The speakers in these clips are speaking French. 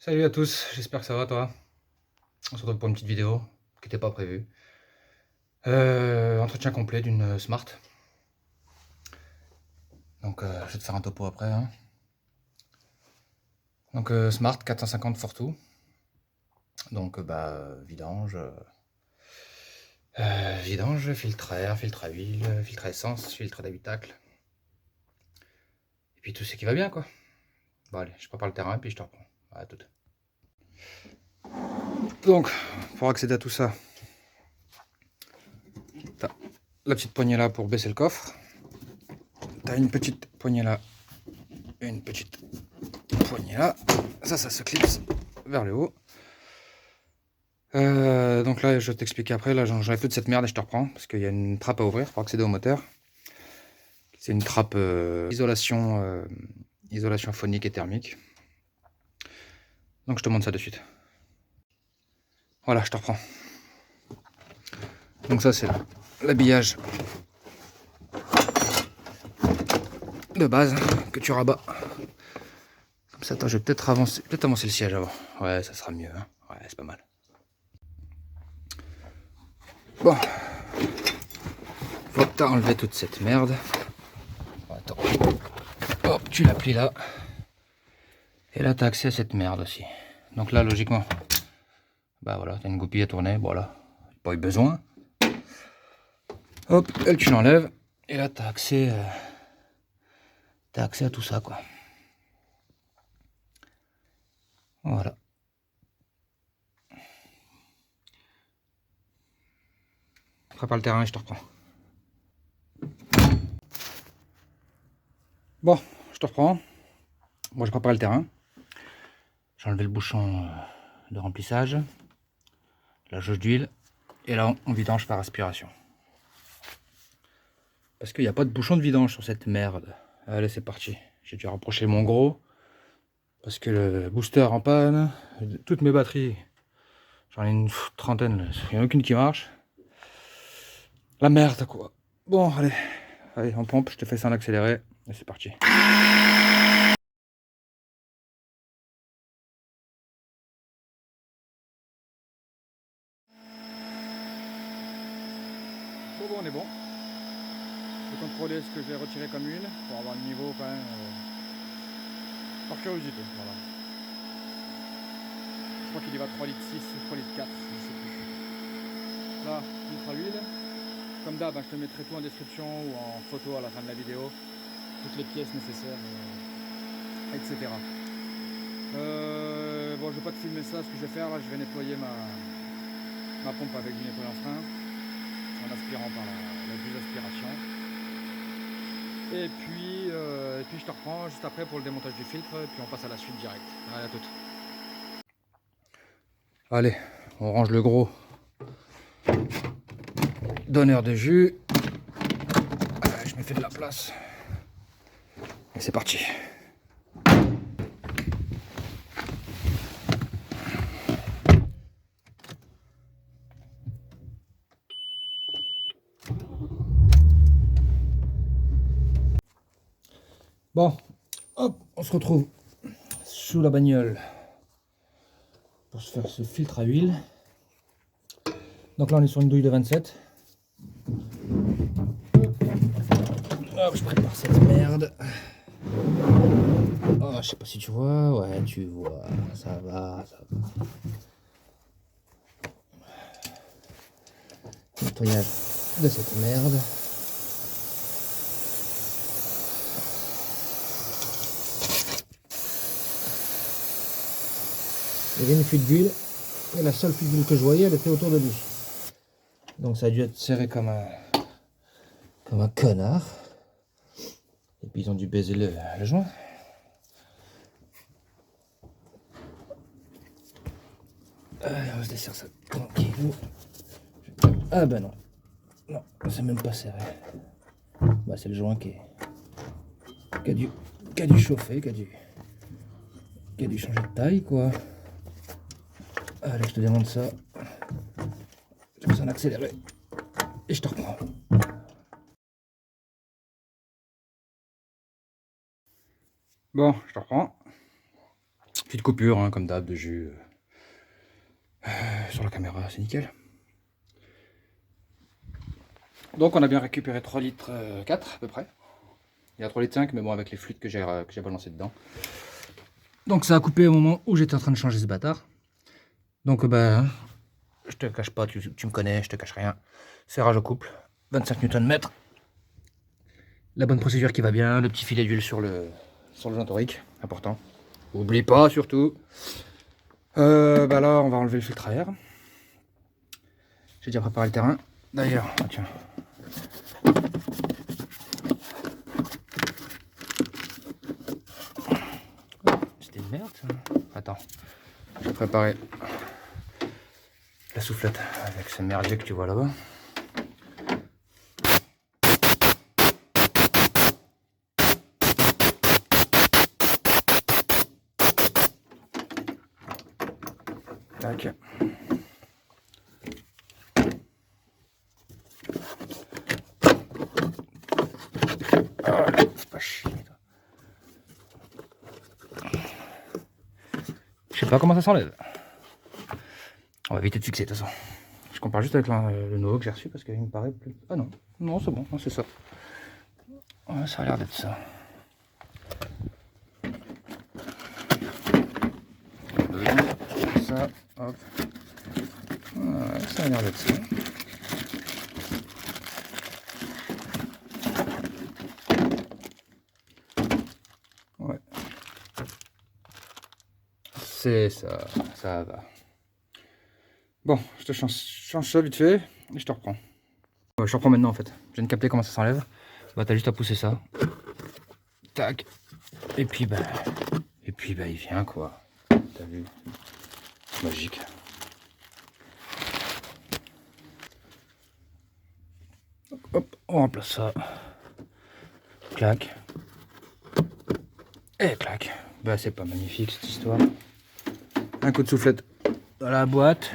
Salut à tous, j'espère que ça va toi. On se retrouve pour une petite vidéo qui n'était pas prévue. Entretien complet d'une Smart. Donc je vais te faire un topo après. Hein. Donc Smart 450 Fortou. Donc vidange. Vidange, filtre air, filtre à huile, filtre à essence, filtre d'habitacle. Et puis tout ce qui va bien quoi. Bon allez, je prépare le terrain et puis je te reprends. À tout. Donc, pour accéder à tout ça, t'as la petite poignée là pour baisser le coffre. T'as une petite poignée là. Et une petite poignée là. Ça se clipse vers le haut. Donc là, je vais t'expliquer après. Là, j'enlève toute cette merde et je te reprends. Parce qu'il y a une trappe à ouvrir pour accéder au moteur. C'est une trappe isolation phonique et thermique. Donc je te montre ça de suite. Voilà, je te reprends. Donc ça, c'est l'habillage de base que tu rabats. Comme ça, attends, je vais peut-être avancer le siège avant. Ouais, ça sera mieux. Hein. Ouais, c'est pas mal. Bon. Faut que t'as enlevé toute cette merde. Attends. Hop, tu la plies là. Et là, t'as accès à cette merde aussi. Donc là, logiquement, bah voilà, t'as une goupille à tourner. Voilà, pas eu besoin. Hop, elle, tu l'enlèves. Et là, t'as accès à tout ça, quoi. Voilà. Prépare le terrain et je te reprends. Bon, je te reprends. Moi, je prépare le terrain. J'ai enlevé le bouchon de remplissage, la jauge d'huile, et là, on vidange par aspiration. Parce qu'il n'y a pas de bouchon de vidange sur cette merde. Allez, c'est parti. J'ai dû rapprocher mon gros. Parce que le booster en panne, toutes mes batteries, j'en ai une trentaine, il n'y en a aucune qui marche. La merde quoi. Bon, allez, en pompe, je te fais ça en accéléré, et c'est parti. Bon, on est bon. Je vais contrôler ce que je vais retirer comme huile, pour avoir le niveau quand même, par curiosité, voilà. Je crois qu'il y va 3,6 litres ou 3,4 litres, je sais plus. Là, filtre à huile. Comme d'hab, je te mettrai tout en description ou en photo à la fin de la vidéo. Toutes les pièces nécessaires, etc. Bon, je vais pas te filmer ça. Ce que je vais faire là, je vais nettoyer ma pompe avec du nettoyant frein en aspirant par la buse d'aspiration. Et puis je te reprends juste après pour le démontage du filtre. Et puis on passe à la suite direct. Allez, à toute. Allez, on range le gros donneur de jus. Allez, je me fais de la place. Et c'est parti. Bon, hop, on se retrouve sous la bagnole pour se faire ce filtre à huile. Donc là on est sur une douille de 27. Hop, je prépare cette merde. Oh, je sais pas si tu vois, ouais tu vois, ça va. Nettoyage de cette merde. Il y avait une fuite d'huile, et la seule fuite d'huile que je voyais, elle était autour de lui. Donc ça a dû être serré comme un connard. Et puis ils ont dû baiser le joint. Allez, on va se desserrer ça tranquillou. Ah ben non. Non, c'est même pas serré. Bah c'est le joint qui a dû chauffer, qui a dû changer de taille quoi. Allez, je te demande ça. Je vais en accélérer. Et je te reprends. Bon, je te reprends. Petite coupure, hein, comme d'hab, de jus sur la caméra, c'est nickel. Donc on a bien récupéré 3 litres 4 à peu près. Il y a 3 litres 5, mais bon, avec les flûtes que j'ai balancées dedans. Donc ça a coupé au moment où j'étais en train de changer ce bâtard. Donc ben, je te cache pas, tu me connais, je te cache rien. Serrage au couple, 25 Nm. La bonne procédure qui va bien, le petit filet d'huile sur le joint torique, important. Oublie pas surtout. Bah là, on va enlever le filtre à air. J'ai déjà préparé le terrain. D'ailleurs, tiens. C'était une merde ça. Attends, j'ai préparé la soufflette avec ce merdier que tu vois là-bas. Tac. Ah, c'est pas chier. Je sais pas comment ça s'enlève. On va éviter de fixer de toute façon. Je compare juste avec le nouveau que j'ai reçu parce qu'il me paraît plus. Ah non, non c'est bon, c'est ça. Ouais, ça a l'air d'être ça. Ça, hop. Ouais, ça a l'air d'être ça. Ouais. C'est ça, ça va. Bon, je te change ça vite fait et je te reprends. Ouais, je te reprends maintenant en fait. Je viens de capter comment ça s'enlève. Bah t'as juste à pousser ça. Tac. Et puis bah il vient quoi. T'as vu? Magique. Hop, on remplace ça. Clac. Et clac. Bah c'est pas magnifique cette histoire. Un coup de soufflette dans la boîte.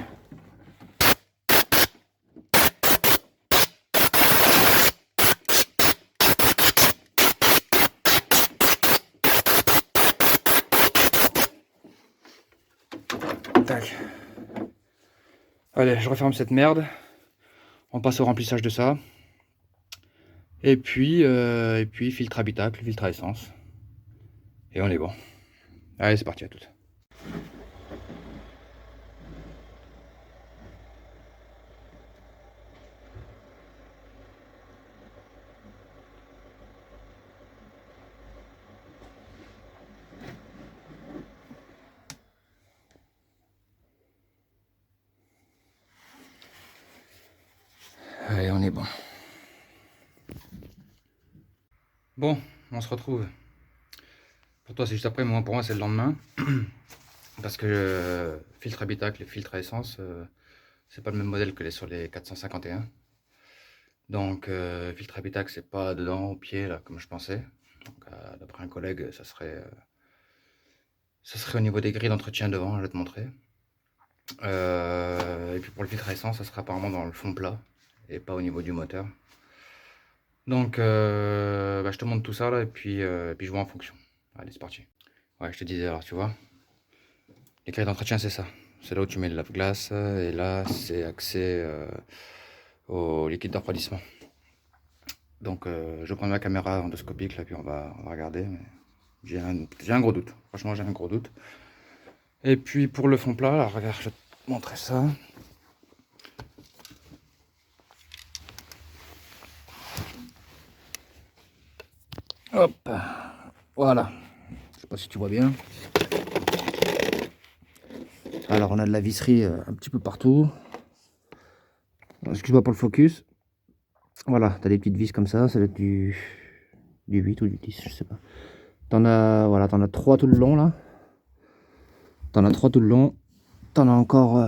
Tac. Allez, je referme cette merde. On passe au remplissage de ça. Et puis filtre habitacle, filtre à essence. Et on est bon. Allez, c'est parti à toutes. Allez, on est bon. Bon, on se retrouve. Pour toi, c'est juste après, mais pour moi, c'est le lendemain. Parce que filtre habitacle et filtre à essence, c'est pas le même modèle que sur les 451. Donc, filtre habitacle, c'est pas dedans, au pied, là, comme je pensais. D'après un collègue, ça serait au niveau des grilles d'entretien devant, je vais te montrer. Et puis pour le filtre à essence, ça sera apparemment dans le fond plat et pas au niveau du moteur. Donc, je te montre tout ça là et puis je vois en fonction. Allez, c'est parti. Ouais, je te disais alors, tu vois, les grilles d'entretien, c'est ça. C'est là où tu mets le lave-glace et là, c'est accès au liquide de refroidissement. Donc, je prends ma caméra endoscopique là, puis on va regarder. Mais j'ai un gros doute. Franchement, j'ai un gros doute. Et puis pour le fond plat, là, regarde, je vais te montrer ça. Hop, voilà. Je sais pas si tu vois bien. Alors on a de la visserie un petit peu partout. Excuse-moi pour le focus. Voilà, tu as des petites vis comme ça va être du 8 ou du 10, je sais pas. T'en as, voilà, t'en as 3 tout le long là. T'en as 3 tout le long. T'en as encore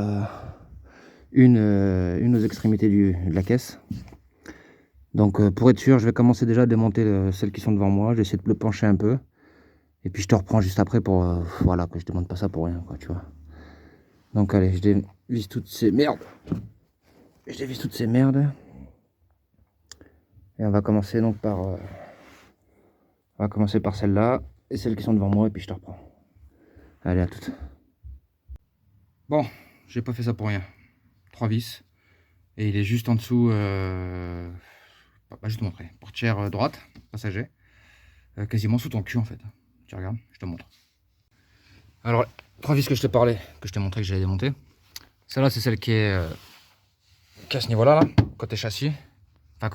une aux extrémités de la caisse. Donc pour être sûr, je vais commencer déjà à démonter celles qui sont devant moi. Je vais essayer de le pencher un peu. Et puis je te reprends juste après pour voilà, que je demande pas ça pour rien quoi, tu vois. Donc allez, je dévisse toutes ces merdes. Je dévisse toutes ces merdes. Et on va commencer donc par celle-là et celles qui sont devant moi et puis je te reprends. Allez, à toutes. Bon, j'ai pas fait ça pour rien. 3 vis. Et il est juste en dessous, je te montrer. Portière droite, passager. Quasiment sous ton cul en fait. Tu regardes, je te montre. Alors, 3 vis que je t'ai parlé, que je t'ai montré que j'allais démonter. Celle-là, c'est celle qui est à ce niveau-là, là, côté châssis. Enfin,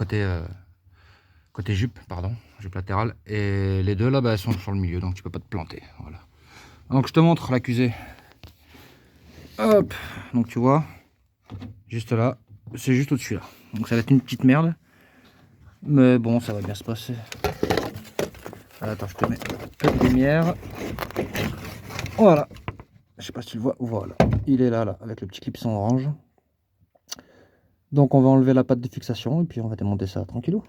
côté jupe, pardon, jupe latérale. Et les deux là, bah, elles sont sur le milieu, donc tu peux pas te planter. Voilà. Donc je te montre l'accusé. Hop, donc tu vois, juste là, c'est juste au-dessus là. Donc ça va être une petite merde. Mais bon, ça va bien se passer. Attends, je te mets un peu de lumière. Voilà. Je sais pas si tu le vois. Voilà. Il est là, avec le petit clipson orange. Donc on va enlever la patte de fixation et puis on va démonter ça tranquillou.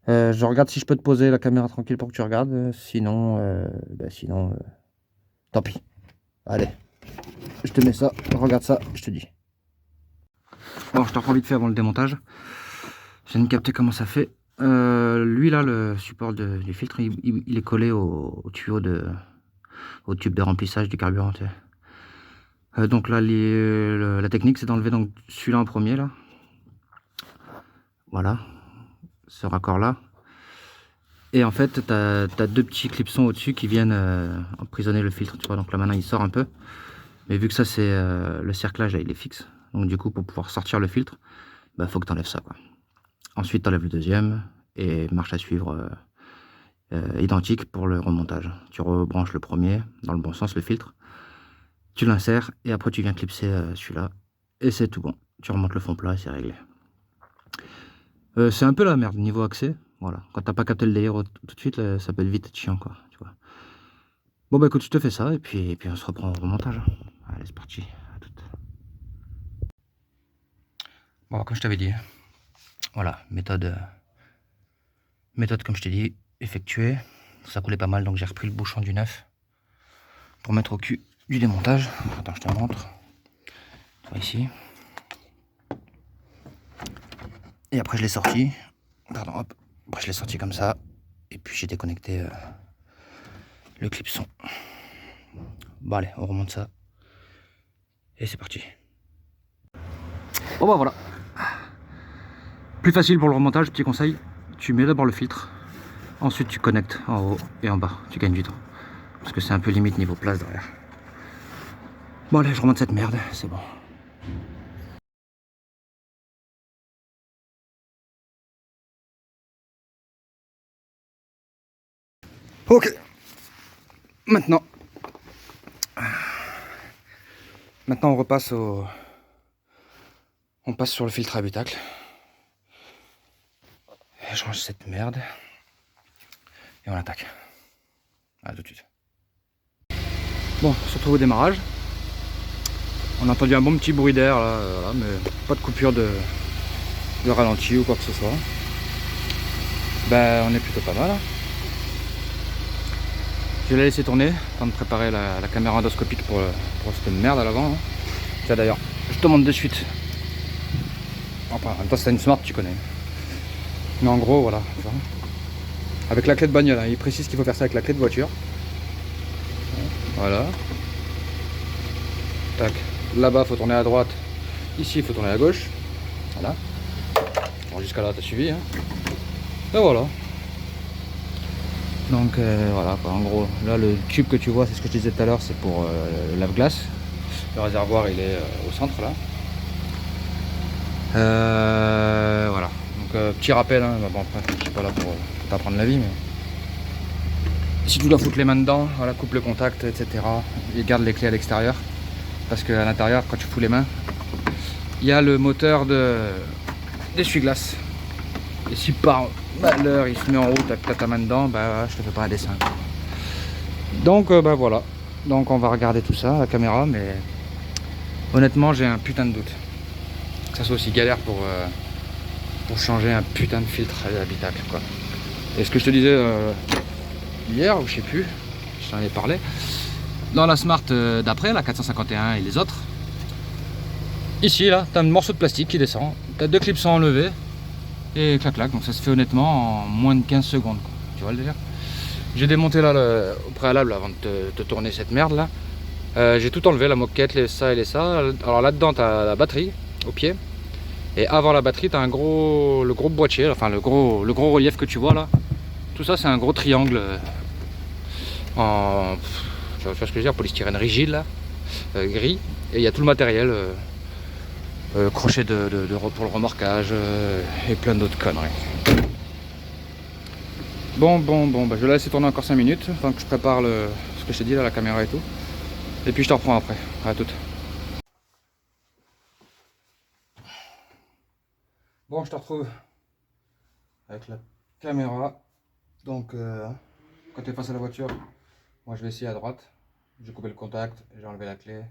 Je regarde si je peux te poser la caméra tranquille pour que tu regardes. Sinon, tant pis. Allez, je te mets ça, regarde ça, je te dis. Bon, je te reprends vite fait avant le démontage. J'ai de capter comment ça fait. Lui là, le support du filtre, il est collé au tuyau au tube de remplissage du carburant. Donc là, la technique, c'est d'enlever donc celui-là en premier là. Voilà, ce raccord là. Et en fait, tu as 2 petits clipsons au-dessus qui viennent emprisonner le filtre. Tu vois, donc là maintenant il sort un peu. Mais vu que ça c'est le cerclage là, il est fixe. Donc du coup, pour pouvoir sortir le filtre, bah, faut que tu enlèves ça, quoi. Ensuite, tu enlèves le deuxième et marche à suivre identique pour le remontage. Tu rebranches le premier dans le bon sens, le filtre. Tu l'insères et après tu viens clipser celui-là. Et c'est tout bon. Tu remontes le fond plat et c'est réglé. C'est un peu la merde niveau accès. Voilà. Quand t'as pas capté le délire tout de suite, là, ça peut être vite chiant, quoi. Tu vois. Bon bah écoute, je te fais ça et puis on se reprend au remontage. Allez, c'est parti. À tout. Bon, comme je t'avais dit, voilà, méthode comme je t'ai dit, effectuée. Ça coulait pas mal, donc j'ai repris le bouchon du neuf pour mettre au cul du démontage. Attends, je te montre. Ici. Et après je l'ai sorti. Pardon, hop. Après je l'ai sorti comme ça. Et puis j'ai déconnecté le clipson. Bon allez, on remonte ça. Et c'est parti. Bon bah voilà. Plus facile pour le remontage, petit conseil. Tu mets d'abord le filtre. Ensuite tu connectes en haut et en bas. Tu gagnes du temps. Parce que c'est un peu limite niveau place derrière. Bon allez, je remonte cette merde, c'est bon. Ok. Maintenant on repasse on passe sur le filtre à habitacle. Et je range cette merde. Et on attaque. À tout de suite. Bon, on se retrouve au démarrage. On a entendu un bon petit bruit d'air là, voilà, mais pas de coupure de ralenti ou quoi que ce soit. Ben on est plutôt pas mal. Hein. Je l'ai laissé tourner, temps de préparer la caméra endoscopique pour cette merde à l'avant. Hein. Tiens d'ailleurs, je te montre de suite. Enfin, en même temps, si t'as une Smart, tu connais. Mais en gros, voilà. Avec la clé de bagnole, hein. Il précise qu'il faut faire ça avec la clé de voiture. Voilà. Tac. Là-bas, il faut tourner à droite. Ici, il faut tourner à gauche. Voilà. Bon, jusqu'à là, t'as suivi. Hein. Et voilà. Donc, voilà, quoi. En gros, là, le tube que tu vois, c'est ce que je disais tout à l'heure, c'est pour le lave-glace. Le réservoir, il est au centre, là. Voilà. Donc, petit rappel, hein. Bon, après, je suis pas là pour t'apprendre la vie, mais si tu dois foutre les mains dedans, voilà, coupe le contact, etc. Et garde les clés à l'extérieur. Parce qu'à l'intérieur, quand tu fous les mains, il y a le moteur d'essuie-glace. Et si par malheur il se met en route avec ta main dedans, bah je te fais pas un dessin. Donc bah voilà. Donc on va regarder tout ça à la caméra, mais honnêtement j'ai un putain de doute. Que ça soit aussi galère pour changer un putain de filtre à l'habitacle, quoi. Et ce que je te disais hier, ou je sais plus, je t'en ai parlé. Dans la Smart d'après, la 451 et les autres, ici là, tu as un morceau de plastique qui descend, tu as 2 clips enlevés et clac clac, donc ça se fait honnêtement en moins de 15 secondes, quoi. Tu vois le délire. J'ai démonté là au préalable avant de te tourner cette merde là. J'ai tout enlevé, la moquette, les ça et les ça. Alors là-dedans, tu as la batterie au pied. Et avant la batterie, tu as le gros boîtier, enfin le gros relief que tu vois là. Tout ça, c'est un gros triangle en, tu vois ce que je veux dire, polystyrène rigide là, gris. Et il y a tout le matériel, crochet pour le remorquage et plein d'autres conneries. Bon, bah, je vais la laisser tourner encore 5 minutes, tant que je prépare ce que je t'ai dit là, la caméra et tout. Et puis je te reprends après, à toute. Bon, je te retrouve avec la caméra. Donc, quand tu es face à la voiture, moi je vais essayer à droite. J'ai coupé le contact, j'ai enlevé la clé.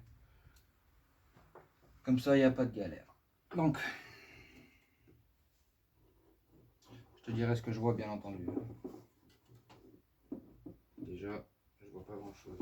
Comme ça, il n'y a pas de galère. Donc, je te dirai ce que je vois, bien entendu. Déjà, je vois pas grand chose.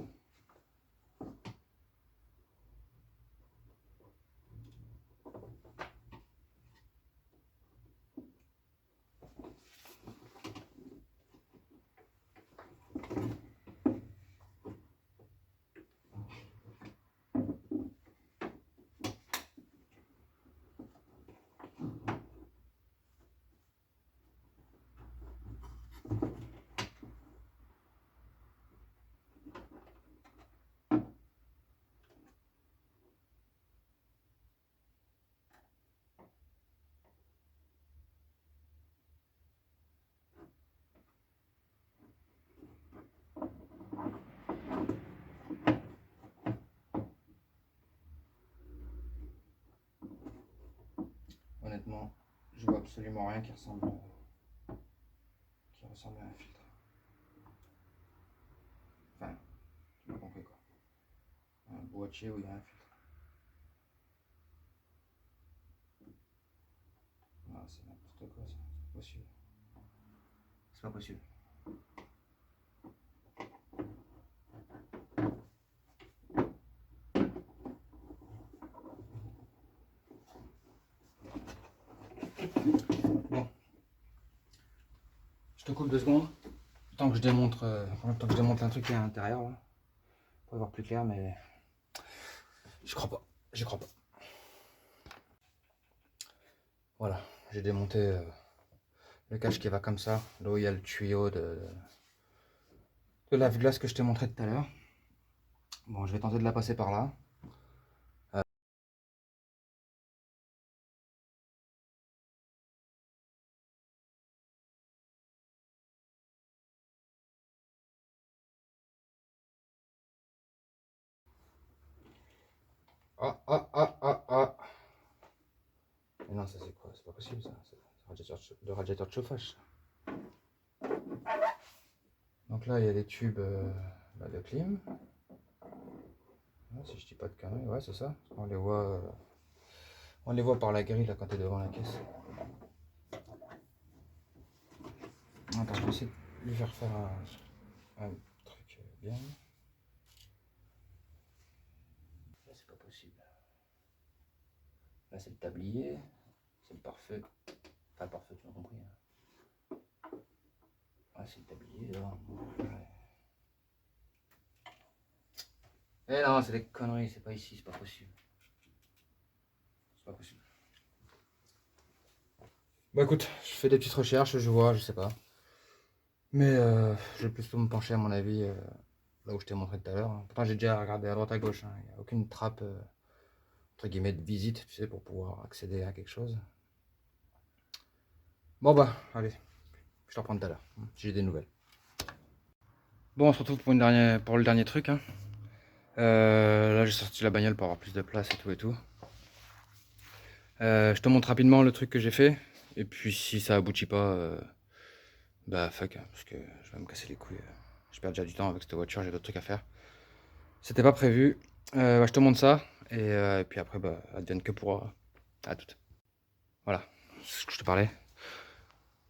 Honnêtement, je vois absolument rien qui ressemble à un filtre. Enfin, tu m'as compris quoi. Un boîtier où il y a un filtre. Ah, c'est n'importe quoi ça, c'est pas possible. C'est pas possible. Bon, je te coupe 2 secondes. Tant que je démonte, un truc qui est à l'intérieur, là, pour voir plus clair, mais je crois pas. J'y crois pas. Voilà, j'ai démonté le cache qui va comme ça, là où il y a le tuyau de lave-glace que je t'ai montré tout à l'heure. Bon, je vais tenter de la passer par là. Ah. Mais non, ça c'est quoi? C'est pas possible ça. C'est le radiateur de chauffage. Donc là, il y a des tubes de clim. Ah, si je dis pas de conneries, ouais, c'est ça. On les voit par la grille là quand tu es devant la caisse. Attends, je vais essayer de lui faire un truc bien. Là, c'est pas possible. Là, c'est le tablier. C'est le pare-feu. Enfin, le pare-feu, tu m'as compris. Hein. Ah, c'est le tablier là. Ouais. Eh non, c'est des conneries, c'est pas ici, c'est pas possible. C'est pas possible. Bah écoute, je fais des petites recherches, je vois, je sais pas. Mais je vais plutôt me pencher à mon avis là où je t'ai montré tout à l'heure. Hein. Pourtant j'ai déjà regardé à droite à gauche, hein. Il n'y a aucune trappe entre guillemets de visite, tu sais, pour pouvoir accéder à quelque chose. Bon bah, allez, je te reprends tout à l'heure, si j'ai des nouvelles. Bon, on se retrouve pour le dernier truc. Hein. Là j'ai sorti la bagnole pour avoir plus de place et tout. Je te montre rapidement le truc que j'ai fait. Et puis si ça aboutit pas, bah fuck, hein, parce que je vais me casser les couilles. Je perds déjà du temps avec cette voiture, j'ai d'autres trucs à faire. C'était pas prévu. Bah, je te montre ça. Et puis après, bah, advienne que pourra. À toute. Voilà, c'est ce que je te parlais.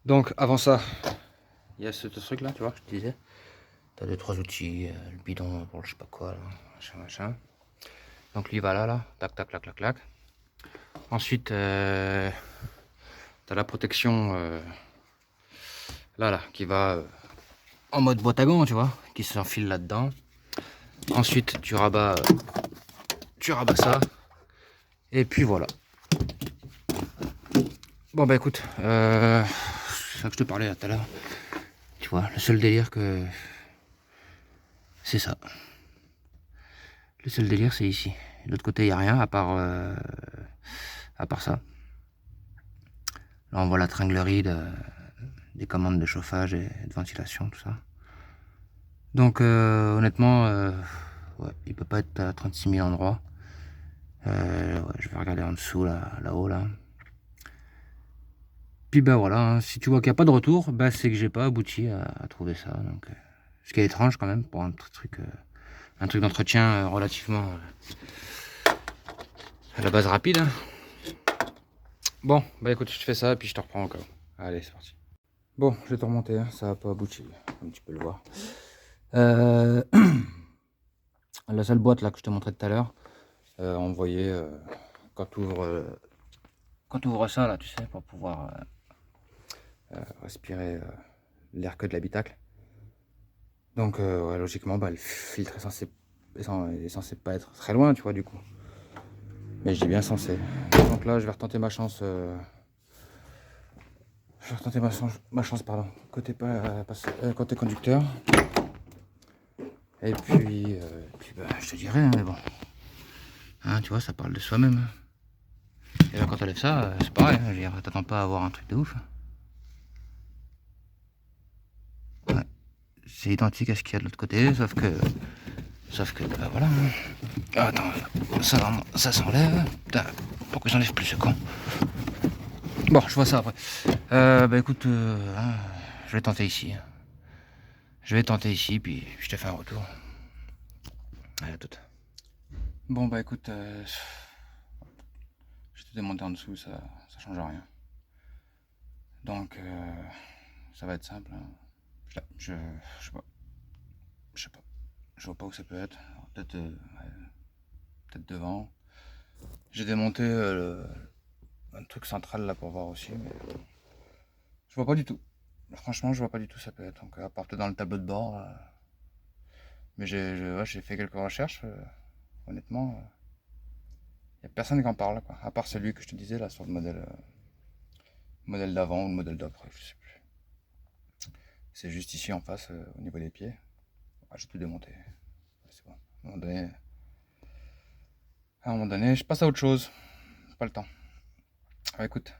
Donc avant ça, il y a ce truc là, tu vois, je te disais. T'as 2-3 outils, le bidon pour le je sais pas quoi, là, machin. Donc lui va là, tac, tac, clac, clac, clac. Ensuite, t'as la protection là, qui va en mode boîte à gants, tu vois, qui s'enfile là-dedans. Ensuite, tu rabats ça. Et puis voilà. Bon bah écoute, c'est ça que je te parlais tout à l'heure. Tu vois, le seul délire que... C'est ça. Le seul délire, c'est ici. De l'autre côté, il n'y a rien à part ça. Là, on voit la tringlerie des commandes de chauffage et de ventilation, tout ça. Donc, honnêtement, ouais, il peut pas être à 36 000 endroits. Ouais, je vais regarder en dessous, là-haut, là. Puis bah voilà, hein, si tu vois qu'il n'y a pas de retour, bah c'est que j'ai pas abouti à trouver ça. Donc, ce qui est étrange quand même pour un truc d'entretien relativement à la base rapide. Hein. Bon, bah écoute, je te fais ça et puis je te reprends encore. Allez, c'est parti. Bon, je vais te remonter, hein, ça n'a pas abouti, comme tu peux le voir. La seule boîte là que je te montrais tout à l'heure, on voyait quand tu ouvres ça là, tu sais, pour pouvoir respirer l'air que de l'habitacle. Donc ouais, logiquement, bah, le filtre est censé pas être très loin, tu vois, du coup. Mais je dis bien censé. Donc là, je vais retenter ma chance. Je vais retenter ma chance, pardon, côté conducteur. Et puis bah, je te dirai, hein, mais bon. Hein, tu vois, ça parle de soi-même. Et là, quand t'enlèves ça, c'est pareil. Hein, je veux dire, t'attends pas à avoir un truc de ouf. Ouais. C'est identique à ce qu'il y a de l'autre côté, sauf que bah, voilà. Hein. Ah, attends, ça s'enlève. Putain, pourquoi j'enlève plus ce con? Bon, je vois ça après. Bah écoute, hein, je vais tenter ici. Je vais tenter ici, puis je te fais un retour. Allez, à toute. Bon, bah écoute, je t'ai demandé en dessous, ça change rien. Donc, ça va être simple. Hein. Je sais pas. Je vois pas où ça peut être. Peut-être devant. J'ai démonté un truc central là pour voir aussi, mais je vois pas du tout. Franchement, je vois pas du tout où ça peut être. Donc, à part peut-être dans le tableau de bord. Mais j'ai fait quelques recherches. Honnêtement, il n'y a personne qui en parle, quoi. À part celui que je te disais là sur le modèle d'avant ou le modèle d'après, je sais plus. C'est juste ici en face, au niveau des pieds. Ah, j'ai tout démonté. C'est bon. À un moment donné, je passe à autre chose. Pas le temps. Ah, écoute,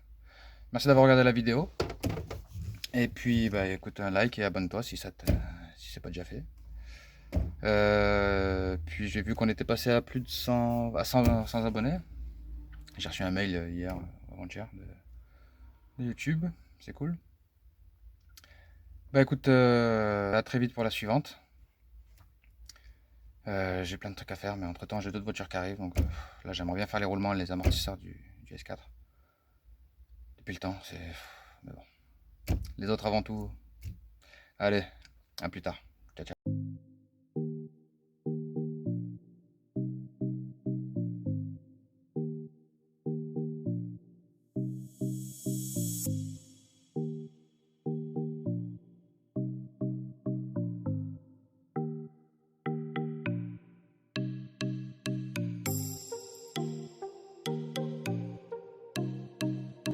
merci d'avoir regardé la vidéo. Et puis, bah, écoute, un like et abonne-toi si c'est pas déjà fait. Puis j'ai vu qu'on était passé à plus de 100 abonnés. J'ai reçu un mail hier, avant-hier, de YouTube. C'est cool. Bah écoute, à très vite pour la suivante. J'ai plein de trucs à faire, mais entre temps j'ai d'autres voitures qui arrivent. Donc là j'aimerais bien faire les roulements et les amortisseurs du S4. Depuis le temps, mais bon. Les autres avant tout. Allez, à plus tard.